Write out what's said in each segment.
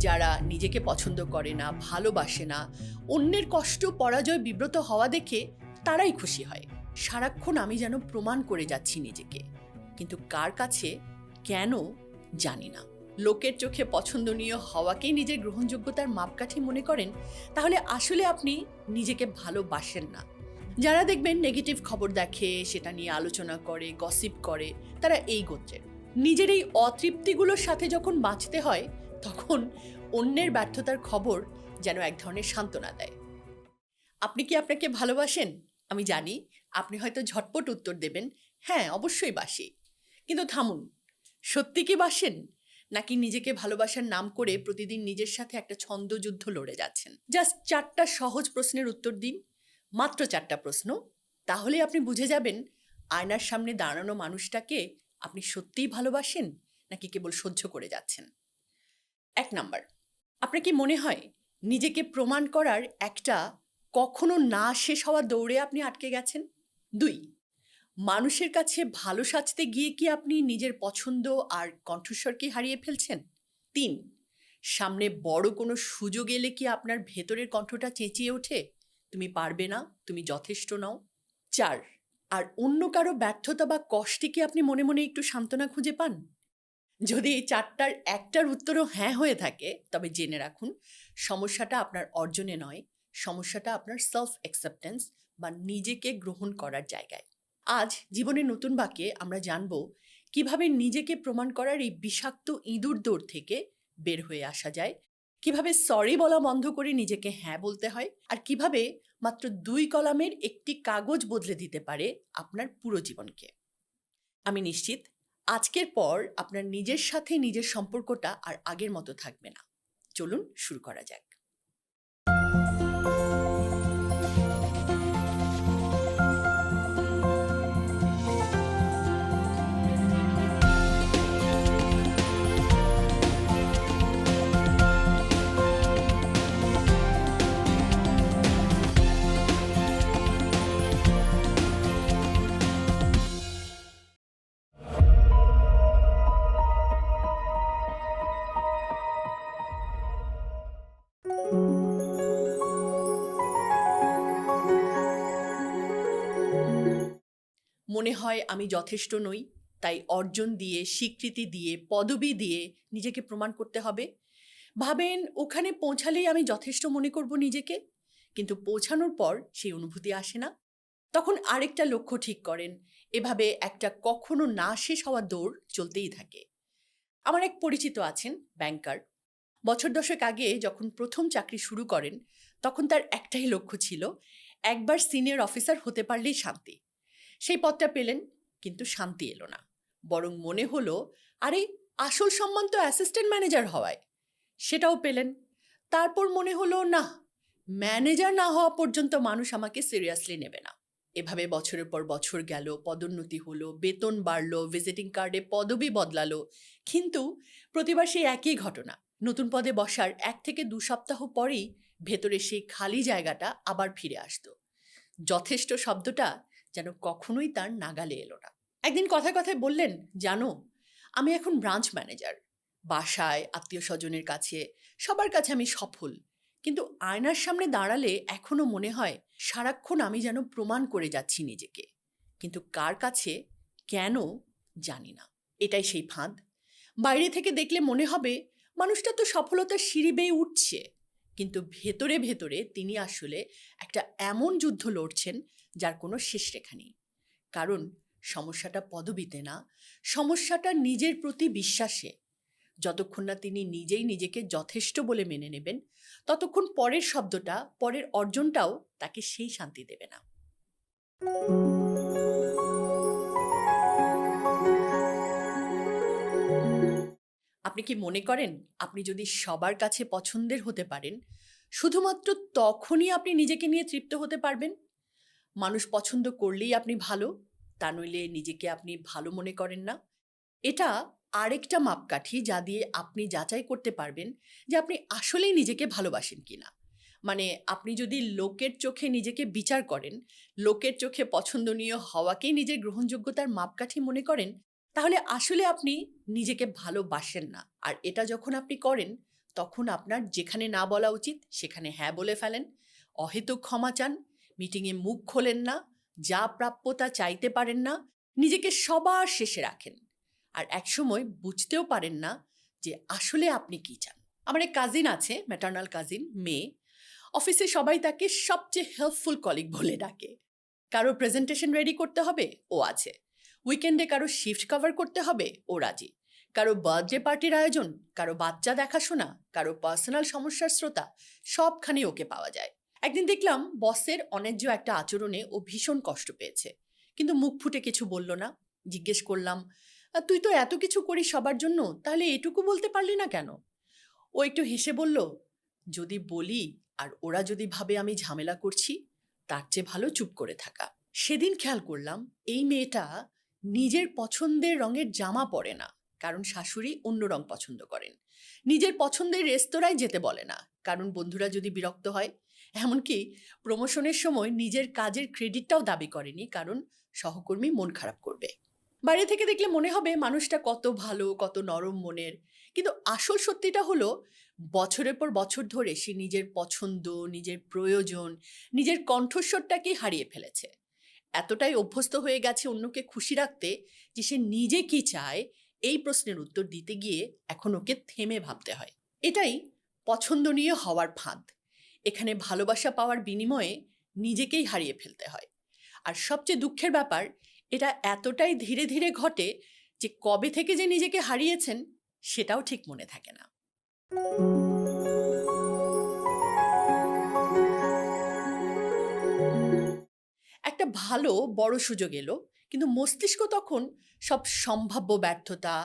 যারা নিজেকে পছন্দ করে না, ভালোবাসে না, অন্যের কষ্ট, পরাজয়, বিব্রত হওয়া দেখে তারাই খুশি হয়। সারাক্ষণ আমি যেন প্রমাণ করে যাচ্ছি নিজেকে, কিন্তু কার কাছে, কেন, জানি না। লোকের চোখে পছন্দনীয় হওয়াকেই নিজের গ্রহণযোগ্যতার মাপকাঠি মনে করেন, তাহলে আসলে আপনি নিজেকে ভালোবাসেন না। যারা দেখবেন নেগেটিভ খবর দেখে, সেটা নিয়ে আলোচনা করে, গসিপ করে, তারা এই গোত্রের। নিজের এই অতৃপ্তিগুলোর সাথে যখন বাঁচতে হয়, তখন অন্যের ব্যর্থতার খবর যেন এক ধরনের সান্ত্বনা দেয়। আপনি কি আপনাকে ভালোবাসেন? আমি জানি আপনি হয়তো ঝটপট উত্তর দেবেন, হ্যাঁ অবশ্যই বাসি। কিন্তু থামুন, সত্যি কি বাসেন? নাকি নিজেকে ভালোবাসার নাম করে প্রতিদিন নিজের সাথে একটা ছন্দযুদ্ধ লড়ে যাচ্ছেন? জাস্ট 4টা সহজ প্রশ্নের উত্তর দিন, মাত্র 4টা প্রশ্ন। তাহলে আপনি বুঝে যাবেন আয়নার সামনে দাঁড়ানো মানুষটাকে আপনি সত্যিই ভালোবাসেন নাকি কেবল সহ্য করে যাচ্ছেন। 1 নাম্বার, আপনার কি মনে হয় নিজেকে প্রমাণ করার একটা কখনো না শেষ হওয়া দৌড়ে আপনি আটকে গেছেন? 2, মানুষের কাছে ভালো সাজতে গিয়ে কি আপনি নিজের পছন্দ আর কণ্ঠস্বরকে হারিয়ে ফেলছেন? 3, সামনে বড় কোনো সুযোগ এলে কি আপনার ভেতরের কণ্ঠটা চেঁচিয়ে ওঠে, তুমি পারবে না, তুমি যথেষ্ট নও? 4, আর অন্য কারো ব্যর্থতা বা কষ্টে কি আপনি মনে মনে একটু সান্ত্বনা খুঁজে পান? যদি এই 4টার একটার উত্তরও হ্যাঁ হয়ে থাকে, তবে জেনে রাখুন সমস্যাটা আপনার অর্জনে নয়, সমস্যাটা আপনার সেলফ অ্যাকসেপ্টেন্স বা নিজেকে গ্রহণ করার জায়গায়। আজ জীবনের নতুন বাক্যে আমরা জানব কিভাবে নিজেকে প্রমাণ করার এই বিষাক্ত ইঁদুর দৌড় থেকে বের হয়ে আসা যায়, কিভাবে সরি বলা বন্ধ করে নিজেকে হ্যাঁ বলতে হয়, আর কিভাবে মাত্র 2 কলামের একটি কাগজ বদলে দিতে পারে আপনার পুরো জীবনকে। আমি নিশ্চিত আজকের পর আপনার নিজের সাথে নিজের সম্পর্কটা আর আগের মতো থাকবে না। চলুন শুরু করা যাক। মনে হয় আমি যথেষ্ট নই, তাই অর্জন দিয়ে, স্বীকৃতি দিয়ে, পদবি দিয়ে নিজেকে প্রমাণ করতে হবে। ভাবেন ওখানে পৌঁছালেই আমি যথেষ্ট মনে করব নিজেকে, কিন্তু পৌঁছানোর পর সেই অনুভূতি আসে না। তখন আরেকটা লক্ষ্য ঠিক করেন, এভাবে একটা কখনো না শেষ হওয়া দৌড় চলতেই থাকে। আমার এক পরিচিত আছেন, ব্যাংকার। বছর দশেক আগে যখন প্রথম চাকরি শুরু করেন, তখন তার একটাই লক্ষ্য ছিল, একবার সিনিয়র অফিসার হতে পারলেই শান্তি। সেই পদটা পেলেন, কিন্তু শান্তি এলো না। বরং মনে হলো, আরে আসল সম্মান তো অ্যাসিস্ট্যান্ট ম্যানেজার হওয়ায়। সেটাও পেলেন। তারপর মনে হলো, না, ম্যানেজার না হওয়া পর্যন্ত মানুষ আমাকে সিরিয়াসলি নেবে না। এভাবে বছরের পর বছর গেল, পদোন্নতি হলো, বেতন বাড়লো, ভিজিটিং কার্ডে পদবি বদলালো, কিন্তু প্রতিবার সেই একই ঘটনা। নতুন পদে বসার 1 থেকে 2 সপ্তাহ পরেই ভেতরে সেই খালি জায়গাটা আবার ফিরে আসতো। যথেষ্ট শব্দটা যেন কখনোই তার নাগালে এলো না। একদিন কথায় কথায় বললেন, জানো, আমি এখন ব্রাঞ্চ ম্যানেজার। বাসায়, আত্মীয় স্বজনের কাছে, সবার কাছে আমি সফল। কিন্তু আয়নার সামনে দাঁড়ালে এখনো মনে হয় সারাক্ষণ আমি যেন প্রমাণ করে যাচ্ছি নিজেকে, কিন্তু কার কাছে, কেন, জানি না। এটাই সেই ফাঁদ। বাইরে থেকে দেখলে মনে হবে মানুষটা তো সফলতার সিঁড়ি বেয়ে উঠছে, কিন্তু ভেতরে ভেতরে তিনি আসলে একটা এমন যুদ্ধ লড়ছেন যার কোনো শেষ রেখা নেই। কারণ সমস্যাটা পদবিতে না, সমস্যাটা নিজের প্রতি বিশ্বাসে। যতক্ষণ না তিনি নিজেই নিজেকে যথেষ্ট বলে মেনে নেবেন, ততক্ষণ পরের শব্দটা, পরের অর্জনটাও তাকে সেই শান্তি দেবে না। আপনি কি মনে করেন আপনি যদি সবার কাছে পছন্দের হতে পারেন, শুধুমাত্র তখনই আপনি নিজেকে নিয়ে তৃপ্ত হতে পারবেন? মানুষ পছন্দ করলেই আপনি ভালো, তা নইলে নিজেকে আপনি ভালো মনে করেন না। এটা আরেকটা মাপকাঠি যা দিয়ে আপনি যাচাই করতে পারবেন যে আপনি আসলেই নিজেকে ভালোবাসেন কিনা। মানে আপনি যদি লোকের চোখে নিজেকে বিচার করেন, লোকের চোখে পছন্দনীয় হওয়াকেই নিজের গ্রহণযোগ্যতার মাপকাঠি মনে করেন, তাহলে আসলে আপনি নিজেকে ভালোবাসেন না। আর এটা যখন আপনি করেন, তখন আপনার যেখানে না বলা উচিত সেখানে হ্যাঁ বলে ফেলেন, অহেতুক ক্ষমা চান, মিটিংয়ে মুখ খোলেন না, যা প্রাপ্য তা চাইতে পারেন না, নিজেকে সবার শেষে রাখেন। আর একসময় বুঝতেও পারেন না যে আসলে আপনি কি চান। আমার এক কাজিন আছে, ম্যাটার্নাল কাজিন, মেয়ে। অফিসে সবাই তাকে সবচেয়ে হেল্পফুল কলিগ বলে ডাকে। কারো প্রেজেন্টেশন রেডি করতে হবে, ও আছে। উইকেন্ডে কারো শিফট কভার করতে হবে, ও রাজি। কারো বার্থডে পার্টির আয়োজন, কারো বাচ্চা দেখাশোনা, কারো পার্সোনাল সমস্যার শ্রোতা, সবখানে ওকে পাওয়া যায়। একদিন দেখলাম বসের অন্যায্য একটা আচরণে ও ভীষণ কষ্ট পেয়েছে, কিন্তু মুখ ফুটে কিছু বলল না। জিজ্ঞেস করলাম, তুই তো এত কিছু করিস সবার জন্য, তাহলে এটুকু বলতে পারলি না কেন? ও একটু হেসে বলল, যদি বলি আর ওরা যদি ভাবে আমি ঝামেলা করছি, তার চেয়ে ভালো চুপ করে থাকা। সেদিন খেয়াল করলাম এই মেয়েটা নিজের পছন্দের রঙের জামা পরে না, কারণ শাশুড়ি অন্য রং পছন্দ করেন। নিজের পছন্দের রেস্তোরাঁয় যেতে বলে না, কারণ বন্ধুরা যদি বিরক্ত হয়। এমনকি প্রমোশনের সময় নিজের কাজের ক্রেডিটটাও দাবি করেনি, কারণ সহকর্মী মন খারাপ করবে। বাইরে থেকে দেখলে মনে হবে মানুষটা কত ভালো, কত নরম মনের, কিন্তু আসল সত্যিটা হলো বছরের পর বছর ধরে সে নিজের পছন্দ, নিজের প্রয়োজন, নিজের কণ্ঠস্বরটাকেই হারিয়ে ফেলেছে। এতটাই অভ্যস্ত হয়ে গেছে অন্যকে খুশি রাখতে যে সে নিজে কি চায় এই প্রশ্নের উত্তর দিতে গিয়ে এখন ওকে থেমে ভাবতে হয়। এটাই পছন্দনীয় হওয়ার ফাঁদ। এখানে ভালোবাসা পাওয়ার বিনিময়ে নিজেকেই হারিয়ে ফেলতে হয়। আর সবচেয়ে দুঃখের ব্যাপার, এটা এতটাই ধীরে ধীরে ঘটে যে কবে থেকে যে নিজেকে হারিয়েছেন সেটাও ঠিক মনে থাকে না। একটা ভালো বড় সুযোগ এলো, কিন্তু মস্তিষ্ক তখন সব সম্ভাব্য ব্যর্থতা,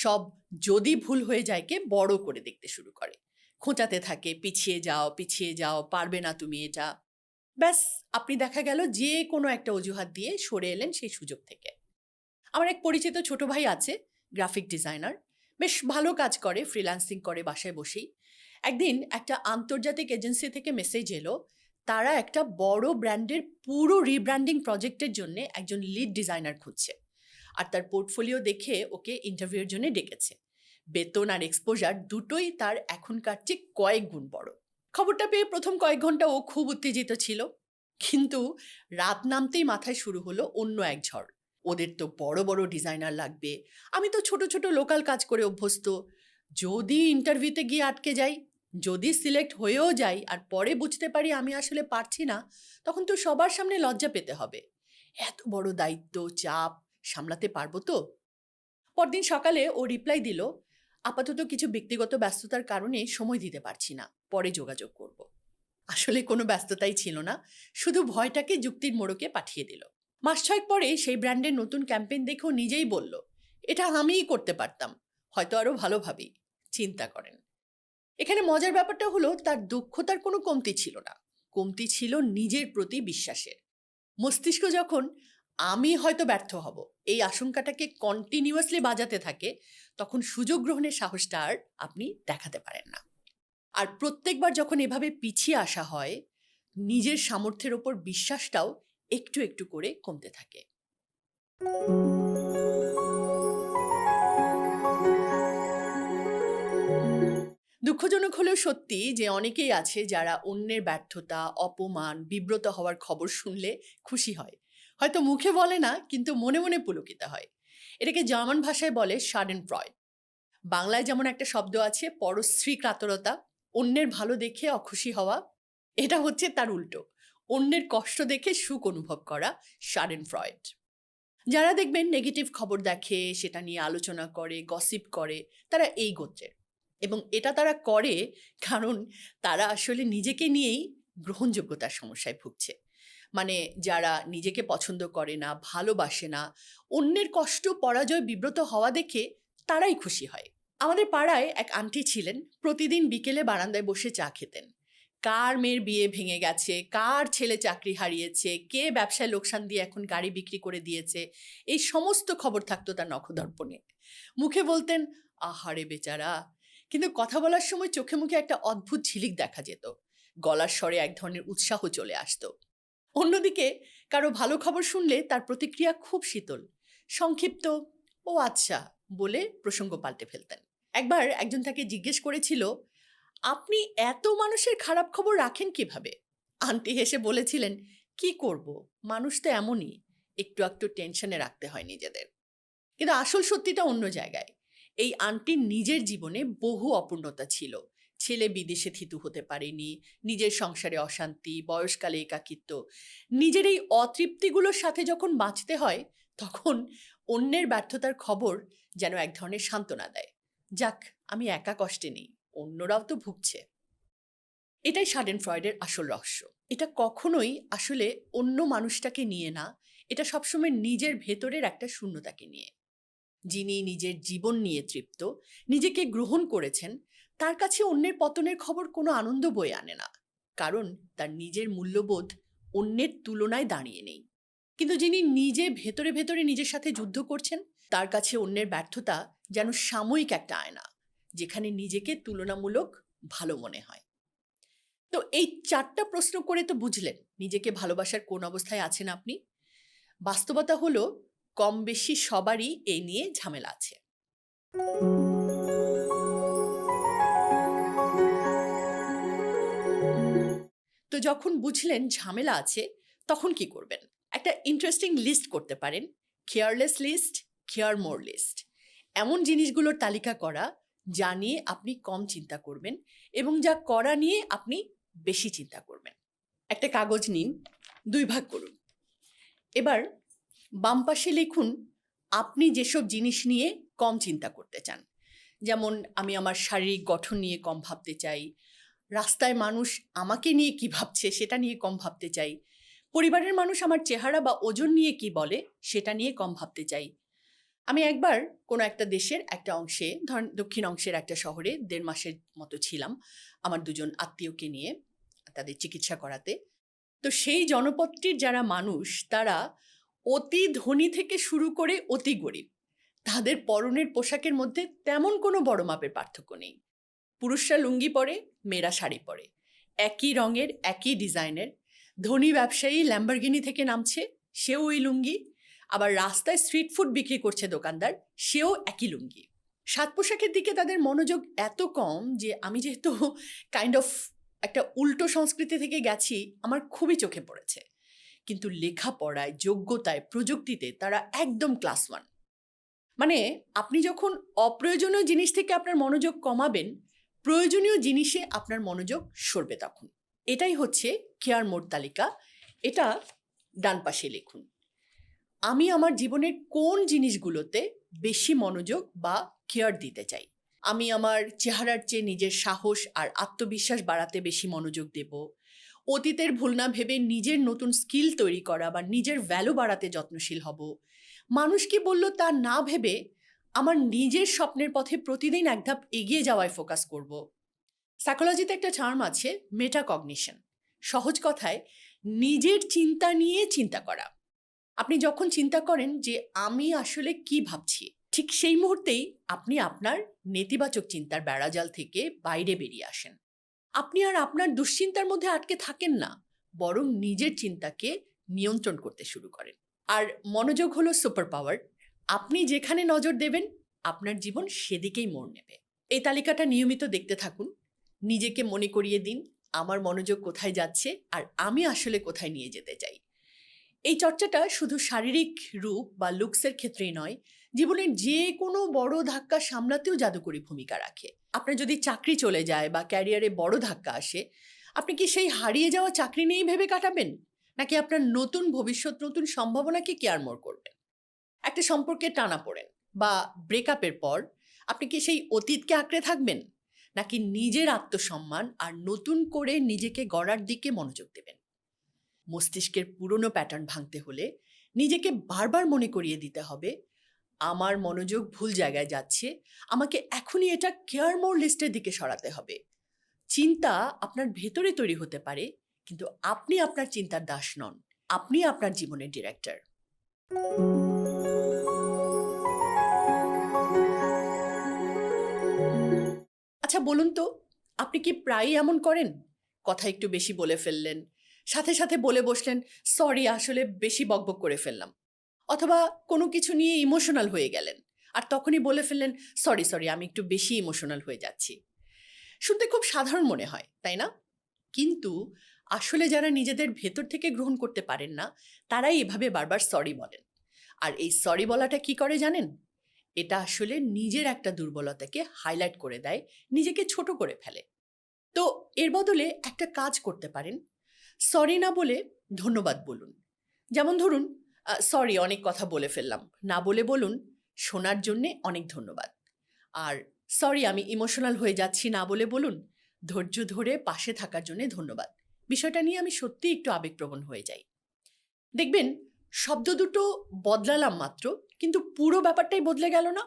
সব যদি ভুল হয়ে যায়কে বড় করে দেখতে শুরু করে। খোঁচাতে থাকে, পিছিয়ে যাও, পিছিয়ে যাও, পারবে না তুমি এটা। ব্যাস, আপনি দেখা গেল যে কোনো একটা অজুহাত দিয়ে সরে এলেন সেই সুযোগ থেকে। আমার এক পরিচিত ছোট ভাই আছে, গ্রাফিক ডিজাইনার, বেশ ভালো কাজ করে, ফ্রিল্যান্সিং করে বাসায় বসেই। একদিন একটা আন্তর্জাতিক এজেন্সি থেকে মেসেজ এলো, তারা একটা বড় ব্র্যান্ডের পুরো রিব্র্যান্ডিং প্রজেক্টের জন্য একজন লিড ডিজাইনার খুঁজছে। আর তার পোর্টফোলিও দেখে ওকে ইন্টারভিউর জন্য ডেকেছে। বেতন আর এক্সপোজার দুটোই তার এখনকার চেয়ে কয়েক গুণ বড়। খবরটা পেয়ে প্রথম কয়েক ঘন্টা ও খুব উত্তেজিত ছিল, কিন্তু রাত নামতেই মাথায় শুরু হলো অন্য এক ঝড়। ওদের তো বড় বড় ডিজাইনার লাগবে, আমি তো ছোট ছোট লোকাল কাজ করে অভ্যস্ত। যদি ইন্টারভিউতে গিয়ে আটকে যাই, যদি সিলেক্ট হয়েও যাই আর পরে বুঝতে পারি আমি আসলে পারছি না, তখন তো সবার সামনে লজ্জা পেতে হবে। এত বড় দায়িত্ব, চাপ সামলাতে পারবো তো? পরদিন সকালে ও রিপ্লাই দিল, আপাতত কিছু ব্যক্তিগত ব্যস্ততার কারণে সময় দিতে পারছি না, পরে যোগাযোগ করব। আসলে কোনো ব্যস্ততাই ছিল না, শুধু ভয়টাকে যুক্তির মোড়কে পাঠিয়ে দিল। মাস ছয়েক পরে সেই ব্র্যান্ডের নতুন ক্যাম্পেইন দেখেও নিজেই বলল, এটা আমিই করতে পারতাম, হয়তো আরো ভালোভাবেই। চিন্তা করেন, এখানে মজার ব্যাপারটা হলো তার দক্ষতার কোনো কমতি ছিল না, কমতি ছিল নিজের প্রতি বিশ্বাসের। মস্তিষ্ক যখন আমি হয়তো ব্যর্থ হব এই আশঙ্কাটাকে কন্টিনিউয়াসলি বাজাতে থাকে, তখন সুযোগ গ্রহণের সাহসটা আর আপনি দেখাতে পারেন না। আর প্রত্যেকবার যখন এভাবে পিছিয়ে আসা হয়, নিজের সামর্থ্যের ওপর বিশ্বাসটাও একটু একটু করে কমতে থাকে। দুঃখজনক হলেও সত্যি যে অনেকেই আছে যারা অন্যের ব্যর্থতা, অপমান, বিব্রত হওয়ার খবর শুনলে খুশি হয়। হয়তো মুখে বলে না, কিন্তু মনে মনে পুলকিত হয়। এটাকে জার্মান ভাষায় বলে শাডেনফ্রয়েড। বাংলায় যেমন একটা শব্দ আছে পরশ্রী কাতরতা, অন্যের ভালো দেখে অখুশি হওয়া, এটা হচ্ছে তার উল্টো, অন্যের কষ্ট দেখে সুখ অনুভব করা, শাডেনফ্রয়েড। যারা দেখবেন নেগেটিভ খবর দেখে, সেটা নিয়ে আলোচনা করে, গসিপ করে, তারা এই গোত্রের। এবং এটা তারা করে কারণ তারা আসলে নিজেকে নিয়েই গ্রহণযোগ্যতার সমস্যায় ভুগছে। মানে যারা নিজেকে পছন্দ করে না, ভালোবাসে না, অন্যের কষ্ট, পরাজয়, বিব্রত হওয়া দেখে তারাই খুশি হয়। আমাদের পাড়ায় এক আন্টি ছিলেন, প্রতিদিন বিকেলে বারান্দায় বসে চা খেতেন। কার মেয়ের বিয়ে ভেঙে গেছে, কার ছেলে চাকরি হারিয়েছে, কে ব্যবসায় লোকসান দিয়ে এখন গাড়ি বিক্রি করে দিয়েছে, এই সমস্ত খবর থাকতো তার নখদর্পণে। মুখে বলতেন, আহারে বেচারা, কিন্তু কথা বলার সময় চোখে মুখে একটা অদ্ভুত ঝিলিক দেখা যেত, গলার স্বরে এক ধরনের উৎসাহ চলে আসতো। অন্যদিকে কারো ভালো খবর শুনলে তার প্রতিক্রিয়া খুব শীতল, সংক্ষিপ্ত, ও আচ্ছা বলে প্রসঙ্গ পাল্টে ফেলতেন। একবার একজন তাকে জিজ্ঞেস করেছিল, আপনি এত মানুষের খারাপ খবর রাখেন কিভাবে? আন্টি হেসে বলেছিলেন, কি করব, মানুষ তো এমনই, একটু একটু টেনশনে রাখতে হয় নিজেদের। কিন্তু আসল সত্যিটা অন্য জায়গায়। এই আন্টির নিজের জীবনে বহু অপূর্ণতা ছিল। ছেলে বিদেশে থিতু হতে পারেনি, নিজের সংসারে অশান্তি, বয়সকালে একাকিত্ব। নিজের এই অতৃপ্তিগুলোর সাথে যখন বাঁচতে হয়, তখন অন্যের ব্যর্থতার খবর যেন এক ধরনের সান্ত্বনা দেয়। যাক, আমি একা কষ্টে নেই, অন্যরাও তো ভুগছে। এটাই সাডেনফ্রয়েডের আসল রহস্য। এটা কখনোই আসলে অন্য মানুষটাকে নিয়ে না, এটা সবসময় নিজের ভেতরের একটা শূন্যতাকে নিয়ে। যিনি নিজের জীবন নিয়ে তৃপ্ত, নিজেকে গ্রহণ করেছেন, তার কাছে অন্যের পতনের খবর কোনো আনন্দ বয়ে আনে না, কারণ তার নিজের মূল্যবোধ অন্যের তুলনায় দাঁড়িয়ে নেই। কিন্তু যিনি নিজে ভেতরে ভেতরে নিজের সাথে যুদ্ধ করছেন, তার কাছে অন্যের ব্যর্থতা যেন সাময়িক একটা আয়না, যেখানে নিজেকে তুলনামূলক ভালো মনে হয়। তো এই ৪টা প্রশ্ন করে তো বুঝলেন নিজেকে ভালোবাসার কোন অবস্থায় আছেন আপনি। বাস্তবতা হলো, কম বেশি সবারই এই নিয়ে ঝামেলা আছে। তো যখন বুঝলেন ঝামেলা আছে, তখন কি করবেন? একটা ইন্টারেস্টিং লিস্ট করতে পারেন। কেয়ারলেস লিস্ট, কেয়ার মোর লিস্ট। এমন জিনিসগুলোর তালিকা করা যা নিয়ে আপনি কম চিন্তা করবেন এবং যা করা নিয়ে আপনি বেশি চিন্তা করবেন। একটা কাগজ নিন, ২ ভাগ করুন। এবার বাম পাশে লিখুন আপনি যেসব জিনিস নিয়ে কম চিন্তা করতে চান। যেমন, আমি আমার শারীরিক গঠন নিয়ে কম ভাবতে চাই, রাস্তায় মানুষ আমাকে নিয়ে কি ভাবছে সেটা নিয়ে কম ভাবতে চাই, পরিবারের মানুষ আমার চেহারা বা ওজন নিয়ে কি বলে সেটা নিয়ে কম ভাবতে চাই। আমি একবার কোনো একটা দেশের একটা অংশে, ধরেন দক্ষিণ অংশের একটা শহরে ১.৫ মাসের মতো ছিলাম আমার ২ জন আত্মীয়কে নিয়ে, তাদের চিকিৎসা করাতে। তো সেই জনপদটির যারা মানুষ, তারা অতি ধনী থেকে শুরু করে অতি গরিব, তাদের পরনের পোশাকের মধ্যে তেমন কোনো বড় মাপের পার্থক্য নেই। পুরুষরা লুঙ্গি পরে, মেয়েরা শাড়ি পরে, একই রঙের, একই ডিজাইনের। ধনী ব্যবসায়ী ল্যাম্বরগিনি থেকে নামছে, সেও ওই লুঙ্গি। আবার রাস্তায় স্ট্রিট ফুড বিক্রি করছে দোকানদার, সেও একই লুঙ্গি। সাজ পোশাকের দিকে তাদের মনোযোগ এত কম যে আমি যেহেতু কাইন্ড অফ একটা উল্টো সংস্কৃতি থেকে গেছি, আমার খুবই চোখে পড়েছে। কিন্তু লেখাপড়ায়, যোগ্যতায়, প্রযুক্তিতে তারা একদম ক্লাস ওয়ান। মানে, আপনি যখন অপ্রয়োজনীয় জিনিস থেকে আপনার মনোযোগ কমাবেন, প্রয়োজনীয় জিনিসে আপনার মনোযোগ সরবে তখন। এটাই হচ্ছে কেয়ার মোড তালিকা। এটা ডান পাশে লিখুন। আমি আমার জীবনের কোন জিনিসগুলোতে বেশি মনোযোগ বা কেয়ার দিতে চাই। আমি আমার চেহারার চেয়ে নিজের সাহস আর আত্মবিশ্বাস বাড়াতে বেশি মনোযোগ দেব। অতীতের ভুল না ভেবে নিজের নতুন স্কিল তৈরি করা বা নিজের ভ্যালু বাড়াতে যত্নশীল হব। মানুষ কি বলল তা না ভেবে আমার নিজের স্বপ্নের পথে প্রতিদিন এক ধাপ এগিয়ে যাওয়ায় ফোকাস করব। সাইকোলজিতে একটা টার্ম আছে, মেটাকগনিশন। সহজ কথায়, নিজের চিন্তা নিয়ে চিন্তা করা। আপনি যখন চিন্তা করেন যে আমি আসলে কি ভাবছি, ঠিক সেই মুহূর্তেই আপনি আপনার নেতিবাচক চিন্তার বেড়াজাল থেকে বাইরে বেরিয়ে আসেন। আপনি আর আপনার দুশ্চিন্তার মধ্যে আটকে থাকেন না, বরং নিজের চিন্তাকে নিয়ন্ত্রণ করতে শুরু করেন। আর মনোযোগ হলো সুপার পাওয়ার। আপনি যেখানে নজর দেবেন, আপনার জীবন সেদিকেই মোড় নেবে। এই তালিকাটা নিয়মিত দেখতে থাকুন। নিজেকে মনে করিয়ে দিন আমার মনোযোগ কোথায় যাচ্ছে আর আমি আসলে কোথায় নিয়ে যেতে চাই। এই চর্চাটা শুধু শারীরিক রূপ বা লুকসের ক্ষেত্রেই নয়, জীবনের যে কোনো বড় ধাক্কা সামলাতেও জাদুকরী ভূমিকা রাখে। আপনার যদি চাকরি চলে যায় বা ক্যারিয়ারে বড় ধাক্কা আসে, আপনি কি সেই হারিয়ে যাওয়া চাকরি নিয়েই ভেবে কাটাবেন, নাকি আপনার নতুন ভবিষ্যৎ, নতুন সম্ভাবনাকে কেয়ারমোর করবেন? একটা সম্পর্কে টানা পড়েন বা ব্রেকআপের পর আপনি কি সেই অতীতকে আঁকড়ে থাকবেন, নাকি নিজের আত্মসম্মান আর নতুন করে নিজেকে গড়ার দিকে মনোযোগ দেবেন? মস্তিষ্কের পুরনো প্যাটার্ন ভাঙতে হলে নিজেকে বারবার মনে করিয়ে দিতে হবে, আমার মনোযোগ ভুল জায়গায় যাচ্ছে, আমাকে এখনই এটা কেয়ার মোর লিস্টের দিকে সরাতে হবে। চিন্তা আপনার ভেতরে তৈরি হতে পারে, কিন্তু আপনি আপনার চিন্তার দাস নন, আপনি আপনার জীবনের ডিরেক্টর। আচ্ছা বলুন তো, আপনি কি প্রায়ই এমন করেন? কথা একটু বেশি বলে ফেললেন, সাথে সাথে বলে বসলেন, সরি আসলে বেশি বকবক করে ফেললাম। অথবা কোনো কিছু নিয়ে ইমোশনাল হয়ে গেলেন আর তখনই বলে ফেললেন, সরি সরি আমি একটু বেশি ইমোশনাল হয়ে যাচ্ছি। শুনতে খুব সাধারণ মনে হয়, তাই না? কিন্তু আসলে যারা নিজেদের ভেতর থেকে গ্রহণ করতে পারেন না, তারাই এভাবে বারবার সরি বলেন। আর এই সরি বলাটা কি করে জানেন? এটা আসলে নিজের একটা দুর্বলতাকে হাইলাইট করে দেয়, নিজেকে ছোট করে ফেলে। তো এর বদলে একটা কাজ করতে পারেন। সরি না বলে ধন্যবাদ বলুন। যেমন ধরুন, সরি অনেক কথা বলে ফেললাম, না বলে বলুন শোনার জন্যে অনেক ধন্যবাদ। আর সরি আমি ইমোশনাল হয়ে যাচ্ছি, না বলে বলুন ধৈর্য ধরে পাশে থাকার জন্য ধন্যবাদ। বিষয়টা নিয়ে আমি সত্যিই একটু আবেগপ্রবণ হয়ে যাই। দেখবেন শব্দ দুটো বদলালাম মাত্র, কিন্তু পুরো ব্যাপারটাই বদলে গেল না?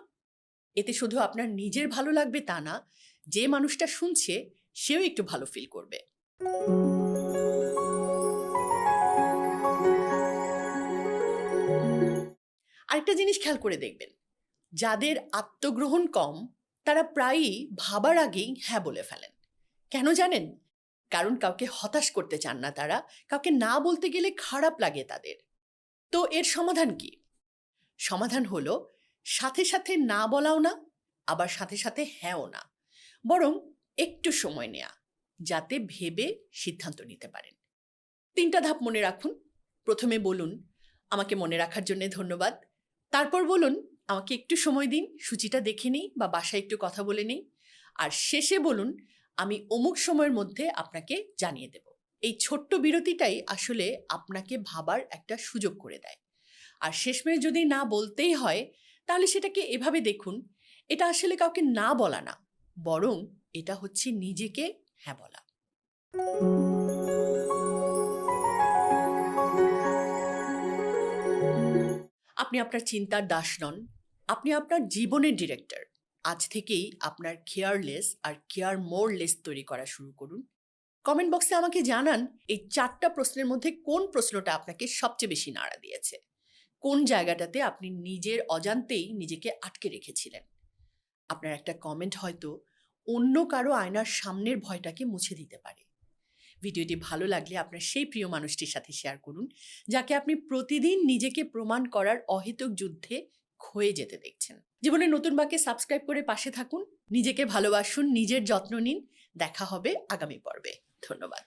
এতে শুধু আপনার নিজের ভালো লাগবে তা না, যে মানুষটা শুনছে সেও একটু ভালো ফিল করবে। আরেকটা জিনিস খেয়াল করে দেখবেন, যাদের আত্মগ্রহণ কম তারা প্রায়ই ভাবার আগেই হ্যাঁ বলে ফেলেন। কেন জানেন? কারণ কাউকে হতাশ করতে চান না তারা, কাউকে না বলতে গেলে খারাপ লাগে তাদের। তো এর সমাধান কি? সমাধান হলো সাথে সাথে না বলাও না, আবার সাথে সাথে হ্যাঁও না, বরং একটু সময় নেয়া, যাতে ভেবে সিদ্ধান্ত নিতে পারেন। ৩টা ধাপ মনে রাখুন। প্রথমে বলুন আমাকে মনে রাখার জন্য ধন্যবাদ। তারপর বলুন আমাকে একটু সময় দিন, সূচিটা দেখে নিই বা বাসায় একটু কথা বলে নিই। আর শেষে বলুন আমি অমুক সময়ের মধ্যে আপনাকে জানিয়ে দেব। এই ছোট্ট বিরতিটাই আসলে আপনাকে ভাবার একটা সুযোগ করে দেয়। আর শেষমেশ যদি না বলতেই হয়, তাহলে সেটাকে এভাবে দেখুন, এটা আসলে কাউকে না বলা না, বরং এটা হচ্ছে নিজেকে হ্যাঁ বলা। আপনি আপনার চিন্তার দাস নন, আপনি আপনার জীবনের ডিরেক্টর। আজ থেকেই আপনার কেয়ারলেস আর কেয়ার মোরলেস তৈরি করা শুরু করুন। কমেন্ট বক্সে আমাকে জানান এই 4টা প্রশ্নের মধ্যে কোন প্রশ্নটা আপনাকে সবচেয়ে বেশি নাড়া দিয়েছে, কোন জায়গাটাতে আপনি নিজের অজান্তেই নিজেকে আটকে রেখেছিলেন। আপনার একটা কমেন্ট হয়তো অন্য কারো আয়নার সামনের ভয়টাকে মুছে দিতে পারে। ভিডিওটি ভালো লাগলে আপনার সেই প্রিয় মানুষটির সাথে শেয়ার করুন, যাকে আপনি প্রতিদিন নিজেকে প্রমাণ করার অহেতুক যুদ্ধে ক্ষয়ে যেতে দেখছেন। জীবনের নতুন বাক্যে সাবস্ক্রাইব করে পাশে থাকুন। নিজেকে ভালোবাসুন, নিজের যত্ন নিন। দেখা হবে আগামী পর্বে। ধন্যবাদ।